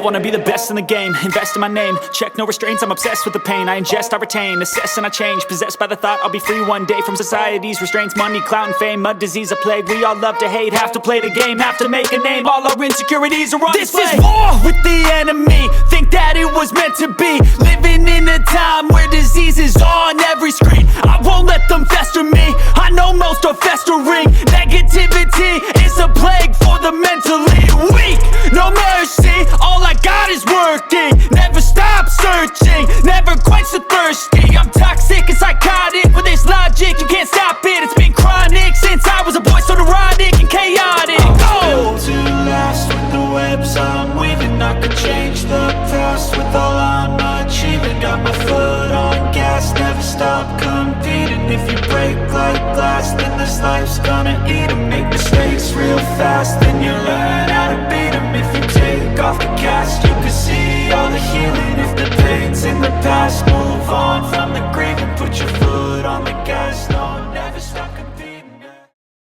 wanna be the best in the game, invest in my name, check no restraints, I'm obsessed with the pain. I ingest, I retain, assess and I change, possessed by the thought I'll be free one day from society's restraints. Money, clout and fame, mud, disease, a plague. We all love to hate, have to play the game, have to make a name. All our insecurities are on display. This is war with the enemy, think that it was meant to be. Living in a time where disease is on every screen. I won't let them fester me, I know most are festering. Negativity is a plague for the mentally weak. No mercy, all I got is working. Never stop searching, never quench the thirsty. I'm toxic and psychotic, with this logic you can't stop it. It's been chronic since I was a boy, so neurotic and chaotic. Built to last with the webs I'm weaving. I could change the past with all I'm achieving. Got my foot on gas, never stop competing. If you break like glass, then this life's gonna eat 'em. Make mistakes real fast, then you learn how to beat 'em. If you take off the cast, you can see all the healing. If the pain's in the past, move on from the grave and put your foot on the gas.